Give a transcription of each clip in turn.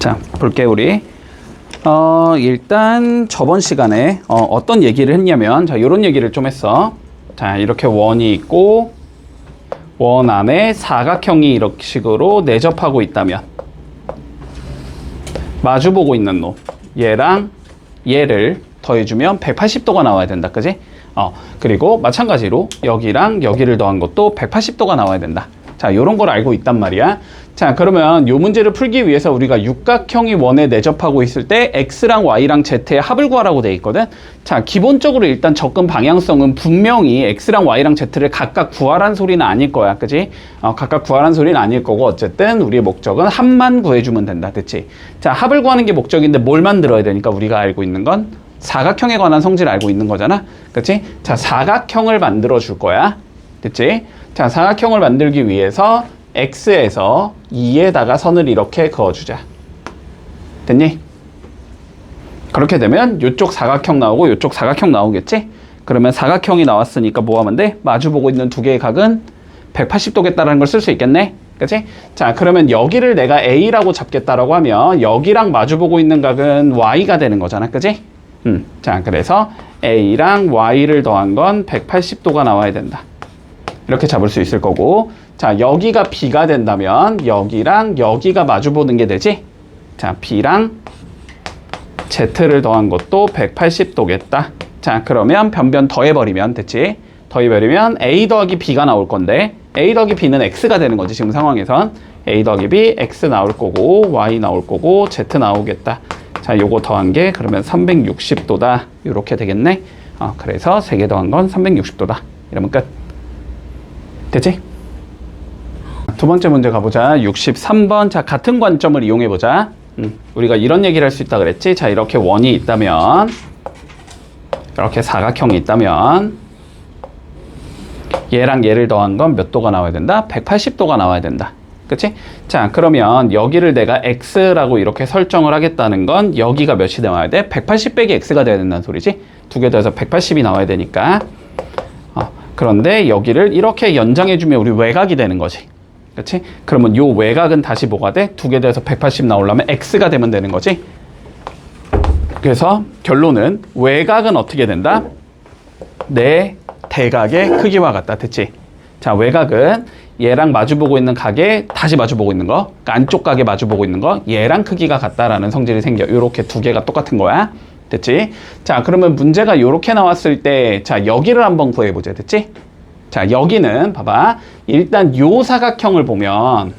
자, 볼게 우리. 일단 저번 시간에 어떤 얘기를 했냐면, 자, 요런 얘기를 좀 했어. 자, 이렇게 원이 있고 원 안에 사각형이 이렇게 식으로 내접하고 있다면, 마주보고 있는 놈, 얘랑 얘를 더해주면 180도가 나와야 된다, 그지? 그리고 마찬가지로 여기랑 여기를 더한 것도 180도가 나와야 된다. 자, 요런 걸 알고 있단 말이야. 자, 그러면 요 문제를 풀기 위해서 우리가 육각형이 원에 내접하고 있을 때 x랑 y랑 z의 합을 구하라고 돼 있거든. 자, 기본적으로 일단 접근 방향성은 분명히 x랑 y랑 z를 각각 구하란 소리는 아닐 거야, 그지? 각각 구하란 소리는 아닐 거고, 어쨌든 우리의 목적은 합만 구해주면 된다, 그치? 자, 합을 구하는 게 목적인데 뭘 만들어야 되니까 우리가 알고 있는 건 사각형에 관한 성질을 알고 있는 거잖아, 그치? 자, 사각형을 만들어 줄 거야, 됐지? 자, 사각형을 만들기 위해서 x에서 2에다가 선을 이렇게 그어주자. 됐니? 그렇게 되면 이쪽 사각형 나오고 이쪽 사각형 나오겠지? 그러면 사각형이 나왔으니까 뭐 하면 돼? 마주보고 있는 두 개의 각은 180도겠다라는 걸 쓸 수 있겠네? 그치? 자, 그러면 여기를 내가 a라고 잡겠다라고 하면 여기랑 마주보고 있는 각은 y가 되는 거잖아, 그치? 자, 그래서 a랑 y를 더한 건 180도가 나와야 된다. 이렇게 잡을 수 있을 거고, 자, 여기가 b가 된다면 여기랑 여기가 마주보는 게 되지? 자, b랑 z를 더한 것도 180도겠다. 자, 그러면 변변 더해버리면 됐지? 더해버리면 a 더하기 b가 나올 건데, a 더하기 b는 x가 되는 거지, 지금 상황에선. a 더하기 b, x 나올 거고, y 나올 거고, z 나오겠다. 자, 요거 더한 게 그러면 360도다. 요렇게 되겠네. 그래서 3개 더한 건 360도다. 이러면 끝. 됐지? 두 번째 문제 가보자. 63번. 자, 같은 관점을 이용해보자. 우리가 이런 얘기를 할 수 있다 그랬지? 자, 이렇게 원이 있다면, 이렇게 사각형이 있다면, 얘랑 얘를 더한 건 몇 도가 나와야 된다? 180도가 나와야 된다. 그치? 자, 그러면 여기를 내가 x라고 이렇게 설정을 하겠다는 건 여기가 몇이 나와야 돼? 180 빼기 x가 돼야 된다는 소리지? 두 개 더해서 180이 나와야 되니까. 그런데 여기를 이렇게 연장해주면 우리 외곽이 되는 거지. 그치? 그러면 요 외곽은 다시 뭐가 돼? 두 개 더해서 180 나오려면 x가 되면 되는 거지. 그래서 결론은 외곽은 어떻게 된다? 내 대각의 크기와 같다. 됐지? 자, 외곽은 얘랑 마주보고 있는 각에 다시 마주보고 있는 거, 그러니까 안쪽 각에 마주보고 있는 거, 얘랑 크기가 같다라는 성질이 생겨. 요렇게 두 개가 똑같은 거야. 됐지? 자, 그러면 문제가 요렇게 나왔을 때, 자, 여기를 한번 구해보자. 됐지? 자, 여기는 봐봐. 일단 요 사각형을 보면,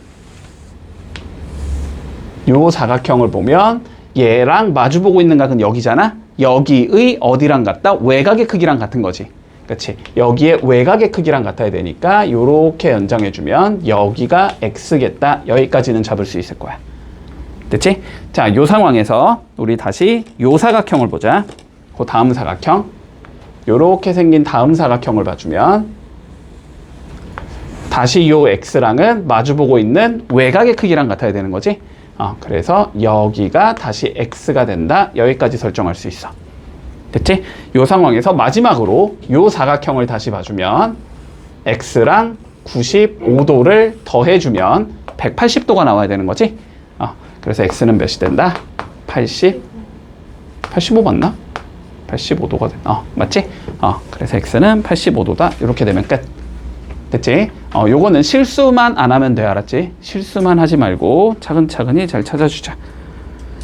얘랑 마주보고 있는 각은 여기잖아? 여기의 어디랑 같다? 외곽의 크기랑 같은 거지. 그치? 여기에 외곽의 크기랑 같아야 되니까 요렇게 연장해주면 여기가 x겠다. 여기까지는 잡을 수 있을 거야. 됐지? 자, 요 상황에서 우리 다시 요 사각형을 보자. 그 다음 사각형. 요렇게 생긴 다음 사각형을 봐주면 다시 요 x랑은 마주보고 있는 외곽의 크기랑 같아야 되는 거지. 그래서 여기가 다시 x가 된다. 여기까지 설정할 수 있어. 됐지? 요 상황에서 마지막으로 요 사각형을 다시 봐주면 x랑 95도를 더해주면 180도가 나와야 되는 거지. 그래서 x는 몇이 된다? 85 맞나? 85도가 돼. 맞지? 그래서 x는 85도다. 이렇게 되면 끝. 됐지? 요거는 실수만 안 하면 돼. 알았지? 실수만 하지 말고 차근차근히 잘 찾아주자.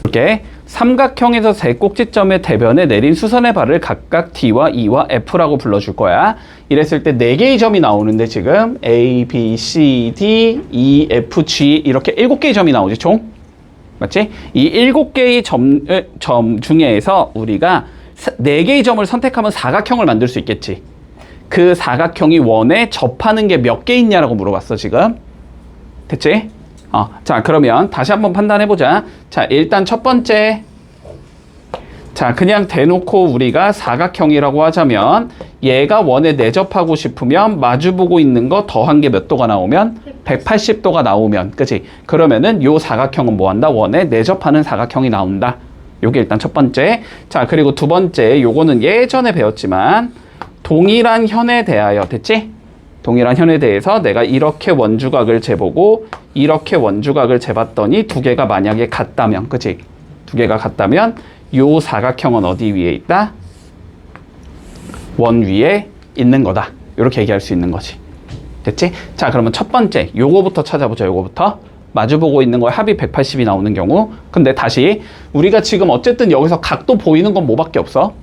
이렇게 삼각형에서 세 꼭지점의 대변에 내린 수선의 발을 각각 D와 E와 F라고 불러줄 거야. 이랬을 때 4개의 점이 나오는데 지금 A, B, C, D, E, F, G 이렇게 7개의 점이 나오지 총? 맞지? 이 7개의 점 중에서 우리가 4개의 점을 선택하면 사각형을 만들 수 있겠지. 그 사각형이 원에 접하는 게 몇 개 있냐라고 물어봤어 지금. 됐지? 자, 그러면 다시 한번 판단해보자. 자, 일단 첫 번째. 자, 그냥 대놓고 우리가 사각형이라고 하자면 얘가 원에 내접하고 싶으면 마주보고 있는 거 더한 게 몇 도가 나오면? 180도가 나오면, 그치? 그러면은 요 사각형은 뭐 한다? 원에 내접하는 사각형이 나온다. 요게 일단 첫 번째. 자, 그리고 두 번째. 요거는 예전에 배웠지만 동일한 현에 대하여, 됐지? 동일한 현에 대해서 내가 이렇게 원주각을 재보고 이렇게 원주각을 재봤더니 두 개가 만약에 같다면, 그치? 두 개가 같다면 요 사각형은 어디 위에 있다? 원 위에 있는 거다. 이렇게 얘기할 수 있는 거지. 됐지? 자, 그러면 첫 번째 요거부터 찾아보자. 요거부터. 마주보고 있는 거에 합이 180이 나오는 경우. 근데 다시 우리가 지금 어쨌든 여기서 각도 보이는 건 뭐밖에 없어?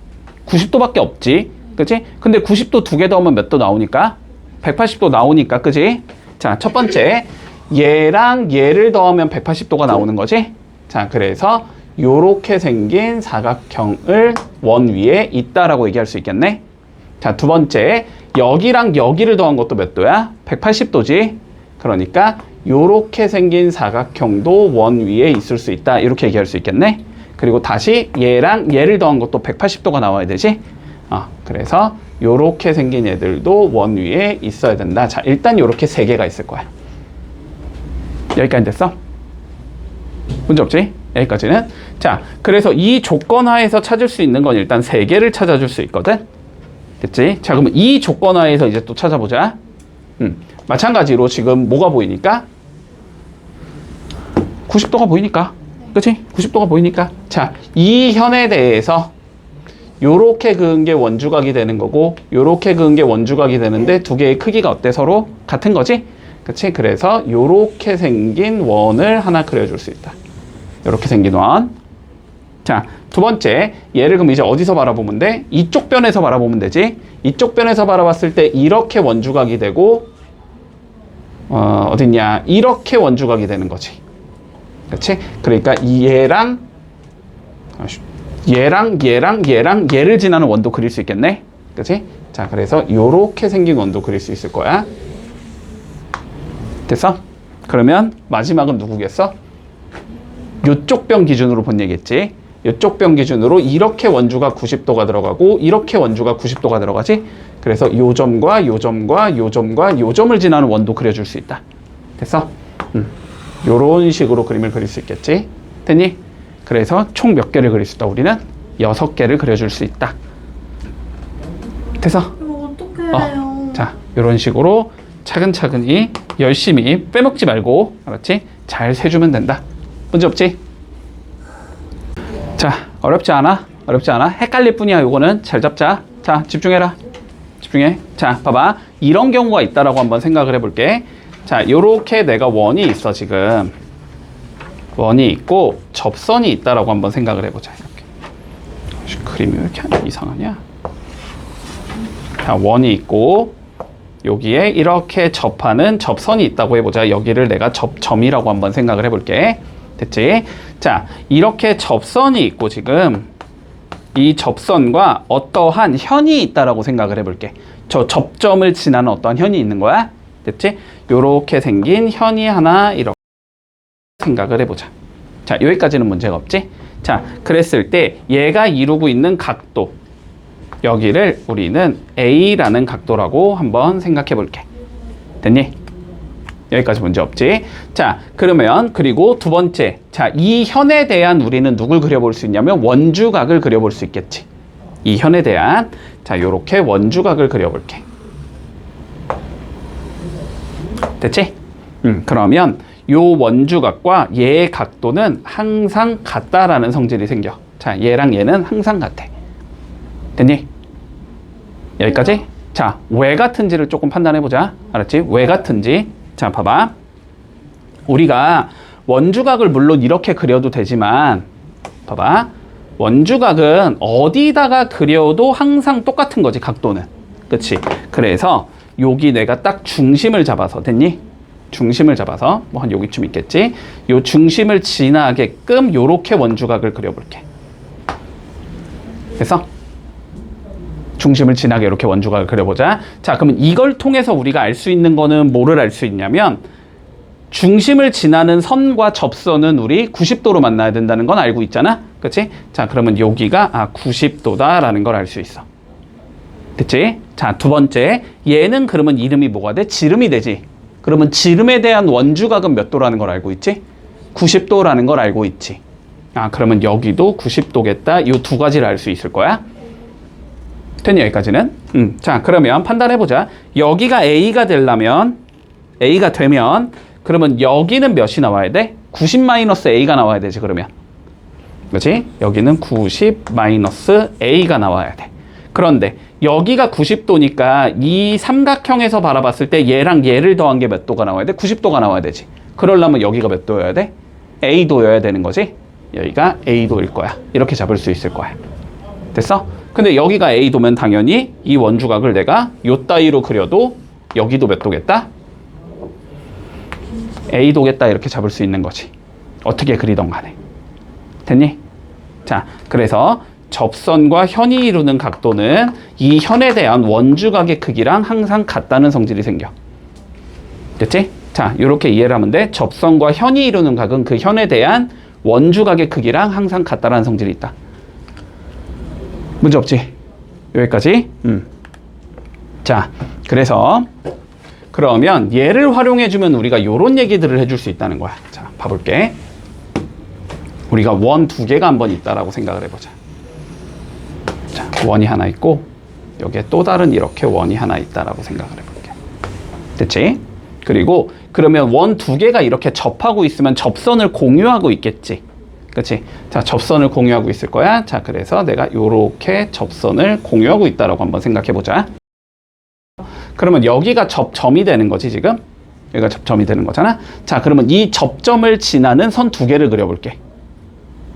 90도밖에 없지. 그치? 근데 90도 두 개 더하면 몇 도 나오니까? 180도 나오니까, 그치? 자, 첫 번째 얘랑 얘를 더하면 180도가 나오는 거지. 자, 그래서 요렇게 생긴 사각형을 원 위에 있다라고 얘기할 수 있겠네. 자, 두 번째 여기랑 여기를 더한 것도 몇 도야? 180도지. 그러니까 요렇게 생긴 사각형도 원 위에 있을 수 있다. 이렇게 얘기할 수 있겠네. 그리고 다시 얘랑 얘를 더한 것도 180도가 나와야 되지. 그래서 요렇게 생긴 애들도 원 위에 있어야 된다. 자, 일단 요렇게 세 개가 있을 거야. 여기까지 됐어? 문제 없지? 여기까지는. 자, 그래서 이 조건 하에서 찾을 수 있는 건 일단 세 개를 찾아줄 수 있거든. 됐지? 자, 그러면 이 조건 하에서 이제 또 찾아보자. 마찬가지로 지금 뭐가 보이니까? 90도가 보이니까. 그치? 90도가 보이니까. 자, 이 현에 대해서 요렇게 그은 게 원주각이 되는 거고 요렇게 그은 게 원주각이 되는데 두 개의 크기가 어때? 서로 같은 거지? 그치? 그래서 요렇게 생긴 원을 하나 그려줄 수 있다. 요렇게 생긴 원. 자, 두 번째 얘를 그럼 이제 어디서 바라보면 돼? 이쪽 변에서 바라보면 되지. 이쪽 변에서 바라봤을 때 이렇게 원주각이 되고 어딨냐? 이렇게 원주각이 되는 거지. 그치? 그러니까 얘랑 얘를 지나는 원도 그릴 수 있겠네. 그치? 자, 그래서 요렇게 생긴 원도 그릴 수 있을 거야. 됐어? 그러면 마지막은 누구겠어? 요쪽 변 기준으로 본 얘기겠지. 요쪽 변 기준으로 이렇게 원주가 90도가 들어가고 이렇게 원주가 90도가 들어가지. 그래서 요 점과 요 점과 요 점과 요 점을 지나는 원도 그려줄 수 있다. 됐어? 요런 식으로 그림을 그릴 수 있겠지. 됐니? 그래서 총 몇 개를 그릴 수 있다? 우리는 6개를 그려줄 수 있다. 됐어? 어떻게 해요? 자, 요런 식으로 차근차근히 열심히 빼먹지 말고, 알았지? 잘 세주면 된다. 문제 없지? 자, 어렵지 않아? 어렵지 않아? 헷갈릴 뿐이야. 요거는 잘 잡자. 자, 집중해라. 집중해. 자, 봐봐. 이런 경우가 있다라고 한번 생각을 해볼게. 자, 요렇게 내가 원이 있어. 지금 원이 있고 접선이 있다라고 한번 생각을 해보자. 이렇게 그림이 왜 이렇게 이상하냐? 자, 원이 있고 여기에 이렇게 접하는 접선이 있다고 해보자. 여기를 내가 접점이라고 한번 생각을 해볼게. 됐지? 자, 이렇게 접선이 있고 지금 이 접선과 어떠한 현이 있다라고 생각을 해볼게. 저 접점을 지나는 어떠한 현이 있는 거야. 됐지? 요렇게 생긴 현이 하나 이렇게 생각을 해보자. 자, 여기까지는 문제가 없지? 자, 그랬을 때 얘가 이루고 있는 각도, 여기를 우리는 A라는 각도라고 한번 생각해 볼게. 됐니? 여기까지 문제 없지? 자, 그러면 그리고 두 번째, 자, 이 현에 대한 우리는 누굴 그려볼 수 있냐면 원주각을 그려볼 수 있겠지. 이 현에 대한, 자, 요렇게 원주각을 그려볼게. 됐지? 그러면 요 원주각과 얘의 각도는 항상 같다라는 성질이 생겨. 자, 얘랑 얘는 항상 같아. 됐니? 여기까지? 자, 왜 같은지를 조금 판단해보자. 알았지? 왜 같은지. 자, 봐봐. 우리가 원주각을 물론 이렇게 그려도 되지만, 봐봐. 원주각은 어디다가 그려도 항상 똑같은 거지, 각도는. 그치? 그래서 여기 내가 딱 중심을 잡아서, 됐니? 중심을 잡아서, 뭐 한 여기쯤 있겠지? 요 중심을 지나게끔 요렇게 원주각을 그려볼게. 됐어? 중심을 지나게 이렇게 원주각을 그려보자. 자, 그러면 이걸 통해서 우리가 알 수 있는 거는 뭐를 알 수 있냐면 중심을 지나는 선과 접선은 우리 90도로 만나야 된다는 건 알고 있잖아. 그치? 자, 그러면 여기가 90도다라는 걸 알 수 있어. 됐지? 자, 두 번째, 얘는 그러면 이름이 뭐가 돼? 지름이 되지. 그러면 지름에 대한 원주각은 몇 도라는 걸 알고 있지? 90도라는 걸 알고 있지. 그러면 여기도 90도겠다. 이 두 가지를 알 수 있을 거야. 됐니 여기까지는? 자 그러면 판단해보자. 여기가 A가 되려면 A가 되면 그러면 여기는 몇이 나와야 돼? 90 마이너스 A가 나와야 되지 그러면. 그렇지? 여기는 90 마이너스 A가 나와야 돼. 그런데 여기가 90도니까 이 삼각형에서 바라봤을 때 얘랑 얘를 더한 게 몇 도가 나와야 돼? 90도가 나와야 되지. 그러려면 여기가 몇 도여야 돼? A도여야 되는 거지. 여기가 A도일 거야. 이렇게 잡을 수 있을 거야. 됐어? 근데 여기가 A도면 당연히 이 원주각을 내가 요 따위로 그려도 여기도 몇 도겠다? A도겠다 이렇게 잡을 수 있는 거지. 어떻게 그리던 간에. 됐니? 자, 그래서 접선과 현이 이루는 각도는 이 현에 대한 원주각의 크기랑 항상 같다는 성질이 생겨. 됐지? 자, 이렇게 이해를 하면 돼. 접선과 현이 이루는 각은 그 현에 대한 원주각의 크기랑 항상 같다라는 성질이 있다. 문제 없지? 여기까지? 자, 그래서 그러면 얘를 활용해주면 우리가 이런 얘기들을 해줄 수 있다는 거야. 자, 봐볼게. 우리가 원 두 개가 한 번 있다라고 생각을 해보자. 자, 원이 하나 있고 여기에 또 다른 이렇게 원이 하나 있다라고 생각을 해볼게. 됐지? 그리고 그러면 원 두 개가 이렇게 접하고 있으면 접선을 공유하고 있겠지. 그치? 자, 접선을 공유하고 있을 거야. 자, 그래서 내가 요렇게 접선을 공유하고 있다라고 한번 생각해 보자. 그러면 여기가 접점이 되는 거지, 지금? 여기가 접점이 되는 거잖아? 자, 그러면 이 접점을 지나는 선 두 개를 그려볼게.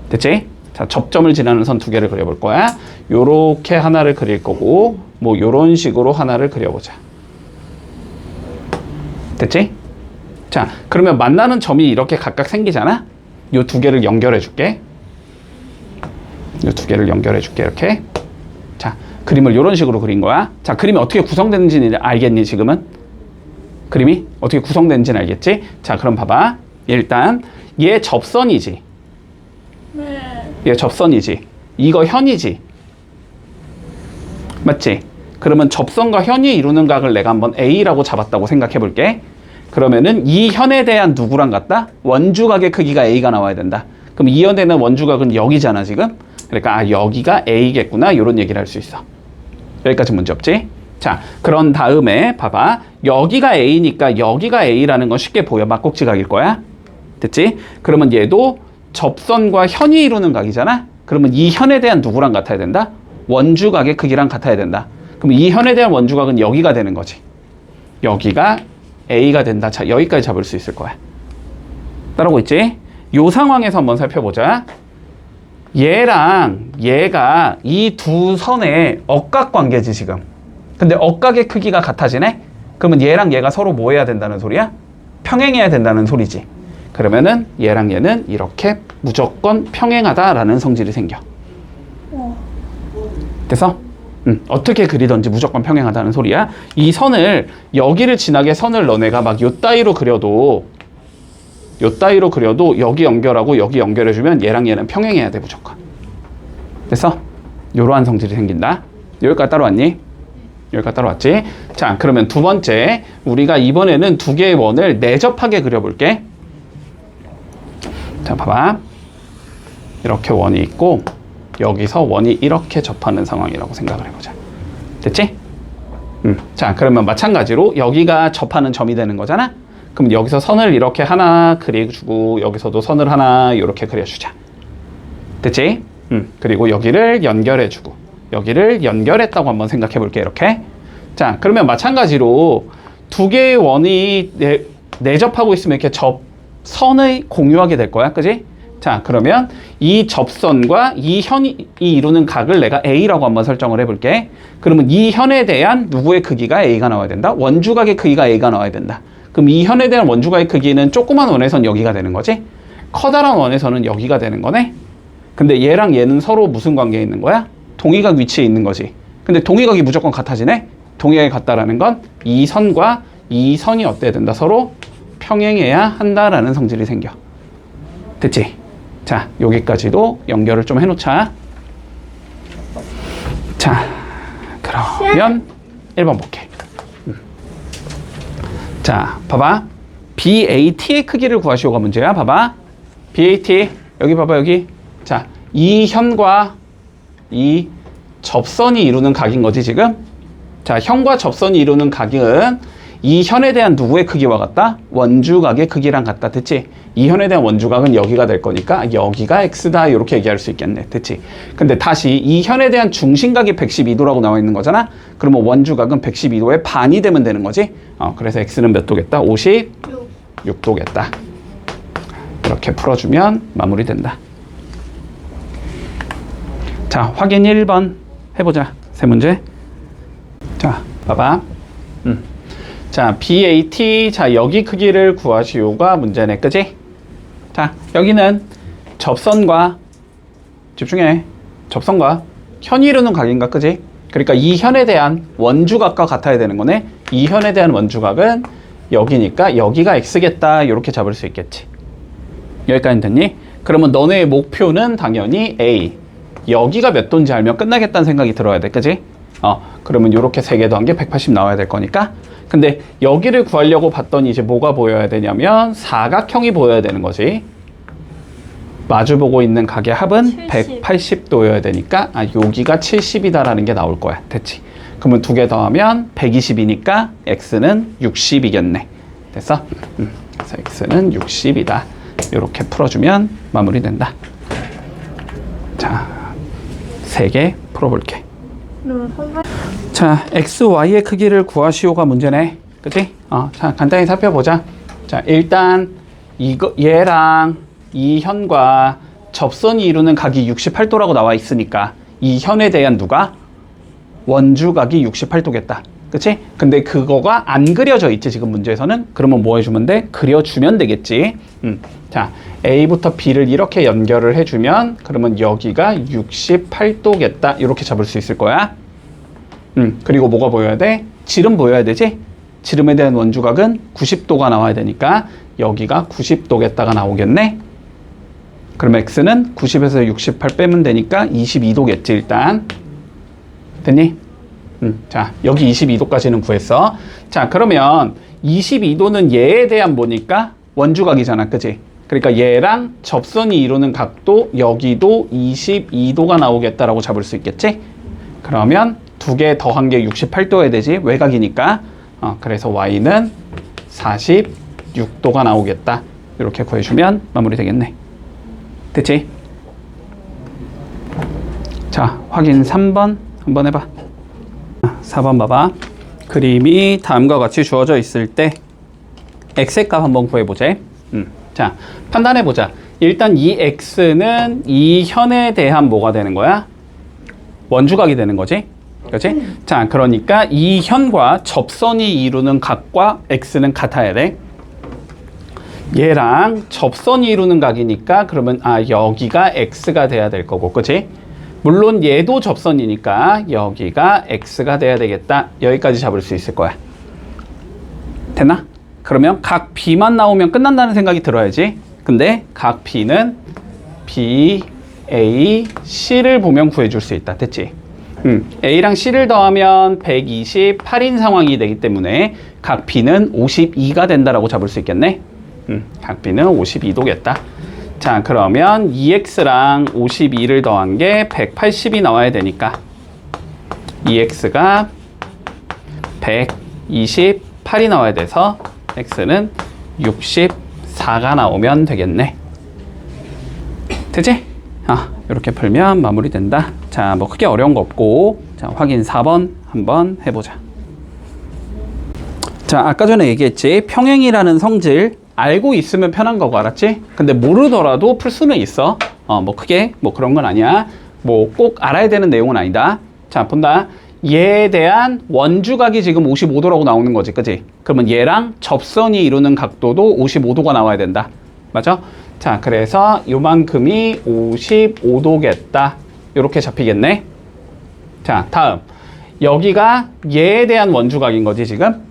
됐지? 자, 접점을 지나는 선 두 개를 그려볼 거야. 요렇게 하나를 그릴 거고, 뭐, 요런 식으로 하나를 그려보자. 됐지? 자, 그러면 만나는 점이 이렇게 각각 생기잖아? 요 두 개를 연결해 줄게. 요 두 개를 연결해 줄게, 이렇게. 자, 그림을 요런 식으로 그린 거야. 자, 그림이 어떻게 구성되는지는 알겠니, 지금은? 그림이 어떻게 구성되는지는 알겠지? 자, 그럼 봐봐. 일단, 얘 접선이지. 네. 얘 접선이지. 이거 현이지. 맞지? 그러면 접선과 현이 이루는 각을 내가 한번 A라고 잡았다고 생각해 볼게. 그러면은 이 현에 대한 누구랑 같다? 원주각의 크기가 A가 나와야 된다. 그럼 이 현에 대한 원주각은 여기잖아, 지금? 그러니까 아, 여기가 A겠구나. 이런 얘기를 할 수 있어. 여기까지 문제 없지? 자, 그런 다음에 봐봐. 여기가 A니까 여기가 A라는 건 쉽게 보여. 막곡지각일 거야. 됐지? 그러면 얘도 접선과 현이 이루는 각이잖아? 그러면 이 현에 대한 누구랑 같아야 된다? 원주각의 크기랑 같아야 된다. 그럼 이 현에 대한 원주각은 여기가 되는 거지. 여기가 A가 된다. 자, 여기까지 잡을 수 있을 거야. 따라오고 있지? 요 상황에서 한번 살펴보자. 얘랑 얘가 이 두 선의 억각관계지, 지금. 근데 억각의 크기가 같아지네? 그러면 얘랑 얘가 서로 뭐 해야 된다는 소리야? 평행해야 된다는 소리지. 그러면은 얘랑 얘는 이렇게 무조건 평행하다라는 성질이 생겨. 됐어? 어떻게 그리던지 무조건 평행하다는 소리야. 이 선을 여기를 지나게 선을 너네가 막 요 따위로 그려도 여기 연결하고 여기 연결해주면 얘랑 얘는 평행해야 돼, 무조건. 됐어? 요러한 성질이 생긴다. 여기까지 따라왔니? 여기까지 따라왔지? 자, 그러면 두 번째, 우리가 이번에는 두 개의 원을 내접하게 그려볼게. 자, 봐봐. 이렇게 원이 있고 여기서 원이 이렇게 접하는 상황이라고 생각을 해보자. 됐지? 자, 그러면 마찬가지로 여기가 접하는 점이 되는 거잖아? 그럼 여기서 선을 이렇게 하나 그려주고 여기서도 선을 하나 이렇게 그려주자. 됐지? 그리고 여기를 연결해주고 여기를 연결했다고 한번 생각해 볼게, 이렇게. 자, 그러면 마찬가지로 두 개의 원이 내접하고 있으면 이렇게 선을 공유하게 될 거야, 그지? 자, 그러면 이 접선과 이 현이 이루는 각을 내가 A라고 한번 설정을 해볼게. 그러면 이 현에 대한 누구의 크기가 A가 나와야 된다? 원주각의 크기가 A가 나와야 된다. 그럼 이 현에 대한 원주각의 크기는 조그만 원에선 여기가 되는 거지? 커다란 원에서는 여기가 되는 거네? 근데 얘랑 얘는 서로 무슨 관계에 있는 거야? 동의각 위치에 있는 거지. 근데 동의각이 무조건 같아지네? 동의각이 같다라는 건 이 선과 이 선이 어때야 된다? 서로 평행해야 한다라는 성질이 생겨. 됐지? 자, 여기까지도 연결을 좀 해놓자. 자, 그러면 1번 볼게. 자, 봐봐. BAT의 크기를 구하시오가 문제야. 봐봐. BAT, 여기 봐봐, 여기. 자, 이 현과 이 접선이 이루는 각인 거지 지금. 자, 현과 접선이 이루는 각은 이 현에 대한 누구의 크기와 같다? 원주각의 크기랑 같다. 됐지? 이 현에 대한 원주각은 여기가 될 거니까 여기가 x다 이렇게 얘기할 수 있겠네. 됐지? 근데 다시 이 현에 대한 중심각이 112도라고 나와 있는 거잖아. 그러면 원주각은 112도의 반이 되면 되는 거지. 그래서 x는 몇 도겠다? 56도겠다. 이렇게 풀어주면 마무리된다. 자, 확인 1번 해보자. 세 문제. 자, 봐봐. 자, BAT. 자, 여기 크기를 구하시오가 문제네. 그지? 자, 여기는 접선과, 집중해. 접선과 현이 이루는 각인가? 그지? 그러니까 이 현에 대한 원주각과 같아야 되는 거네. 이 현에 대한 원주각은 여기니까 여기가 x겠다. 이렇게 잡을 수 있겠지. 여기까지 됐니? 그러면 너네의 목표는 당연히 A. 여기가 몇 도인지 알면 끝나겠다는 생각이 들어야 돼. 그지? 그러면 이렇게 3개 더한 게 180 나와야 될 거니까. 근데 여기를 구하려고 봤더니 이제 뭐가 보여야 되냐면 사각형이 보여야 되는 거지. 마주보고 있는 각의 합은 180도여야 되니까 여기가 70이다라는 게 나올 거야. 됐지? 그러면 2개 더하면 120이니까 x는 60이겠네. 됐어? 그래서 x는 60이다. 이렇게 풀어주면 마무리된다. 자, 3개 풀어볼게. 자, x, y의 크기를 구하시오가 문제네. 그치? 자, 간단히 살펴보자. 자, 일단 얘랑 이 현과 접선이 이루는 각이 68도라고 나와 있으니까 이 현에 대한 누가? 원주각이 68도겠다. 그치? 근데 그거가 안 그려져 있지, 지금 문제에서는. 그러면 뭐 해주면 돼? 그려주면 되겠지. 자, A부터 B를 이렇게 연결을 해주면 그러면 여기가 68도겠다. 이렇게 잡을 수 있을 거야. 그리고 뭐가 보여야 돼? 지름 보여야 되지? 지름에 대한 원주각은 90도가 나와야 되니까 여기가 90도겠다가 나오겠네. 그럼 x는 90에서 68 빼면 되니까 22도겠지 일단. 됐니? 자, 여기 22도까지는 구했어. 자, 그러면 22도는 얘에 대한 뭐니까? 원주각이잖아. 그치? 그러니까 얘랑 접선이 이루는 각도 여기도 22도가 나오겠다라고 잡을 수 있겠지? 그러면 2개 더한 게 68도여야 되지. 외곽이니까. 그래서 y는 46도가 나오겠다. 이렇게 구해주면 마무리 되겠네. 됐지? 자, 확인 3번 한번 해봐. 4번 봐봐. 그림이 다음과 같이 주어져 있을 때 x의 값 한번 구해보자. 자, 판단해보자. 일단 이 x는 이 현에 대한 뭐가 되는 거야? 원주각이 되는 거지? 그렇지? 자, 그러니까 이 현과 접선이 이루는 각과 x는 같아야 돼. 얘랑 접선이 이루는 각이니까 그러면 여기가 x가 돼야 될 거고, 그치? 물론 얘도 접선이니까 여기가 x가 돼야 되겠다. 여기까지 잡을 수 있을 거야. 됐나? 그러면 각 B만 나오면 끝난다는 생각이 들어야지. 근데 각 B는 B, A, C를 보면 구해줄 수 있다. 됐지? A랑 C를 더하면 128인 상황이 되기 때문에 각 B는 52가 된다라고 잡을 수 있겠네. 각 B는 52도겠다. 자, 그러면 2x랑 52를 더한 게 180이 나와야 되니까 2x가 128이 나와야 돼서 x는 64가 나오면 되겠네. 되지? 이렇게 풀면 마무리된다. 자, 뭐 크게 어려운 거 없고, 자, 확인 4번 한번 해보자. 자, 아까 전에 얘기했지. 평행이라는 성질 알고 있으면 편한 거고, 알았지? 근데 모르더라도 풀 수는 있어. 뭐 크게 뭐 그런 건 아니야. 뭐 꼭 알아야 되는 내용은 아니다. 자, 본다. 얘에 대한 원주각이 지금 55도라고 나오는 거지, 그치? 그러면 얘랑 접선이 이루는 각도도 55도가 나와야 된다. 맞아? 자, 그래서 요만큼이 55도겠다. 이렇게 잡히겠네. 자, 다음. 여기가 얘에 대한 원주각인 거지, 지금?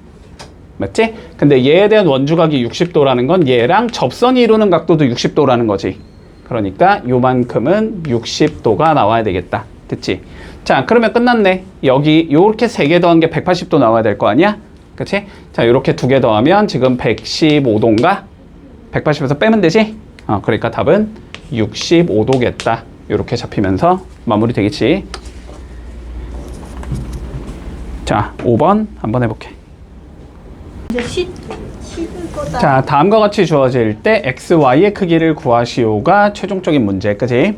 맞지? 근데 얘에 대한 원주각이 60도라는 건 얘랑 접선이 이루는 각도도 60도라는 거지. 그러니까 요만큼은 60도가 나와야 되겠다. 됐지? 자, 그러면 끝났네. 여기 요렇게 3개 더한 게 180도 나와야 될 거 아니야? 그치? 자, 요렇게 2개 더하면 지금 115도인가? 180에서 빼면 되지? 그러니까 답은 65도겠다. 요렇게 잡히면서 마무리 되겠지? 자, 5번 한번 해볼게. 이제 식을 거다. 자, 다음과 같이 주어질 때 x, y의 크기를 구하시오가 최종적인 문제, 그지?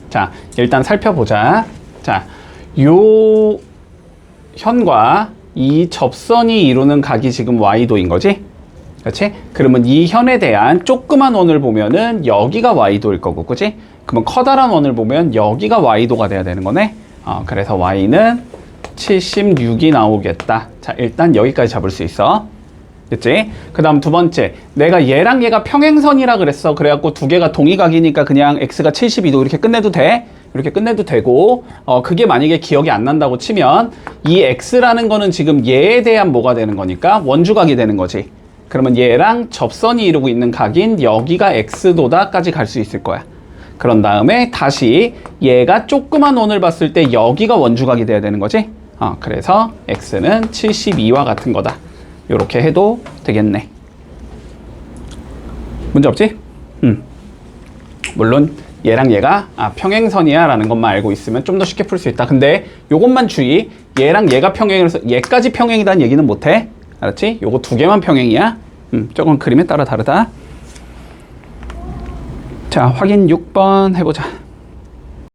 자, 일단 살펴보자. 자, 요 현과 이 접선이 이루는 각이 지금 y도인 거지? 그렇지? 그러면 이 현에 대한 조그만 원을 보면은 여기가 y도일 거고, 그지? 그러면 커다란 원을 보면 여기가 y도가 돼야 되는 거네? 그래서 y는 76이 나오겠다. 자, 일단 여기까지 잡을 수 있어. 됐지? 그 다음 두 번째, 내가 얘랑 얘가 평행선이라 그랬어. 그래갖고 두 개가 동의각이니까 그냥 x가 72도 이렇게 끝내도 돼. 이렇게 끝내도 되고, 그게 만약에 기억이 안 난다고 치면 이 x라는 거는 지금 얘에 대한 뭐가 되는 거니까 원주각이 되는 거지. 그러면 얘랑 접선이 이루고 있는 각인 여기가 x도다까지 갈 수 있을 거야. 그런 다음에 다시 얘가 조그만 원을 봤을 때 여기가 원주각이 돼야 되는 거지. 그래서 x는 72와 같은 거다. 요렇게 해도 되겠네. 문제 없지? 물론 얘랑 얘가 평행선이야 라는 것만 알고 있으면 좀 더 쉽게 풀 수 있다. 근데 요것만 주의. 얘랑 얘가 평행이라서 얘까지 평행이라는 얘기는 못해. 알았지? 요거 두 개만 평행이야. 조금 그림에 따라 다르다. 자, 확인 6번 해보자.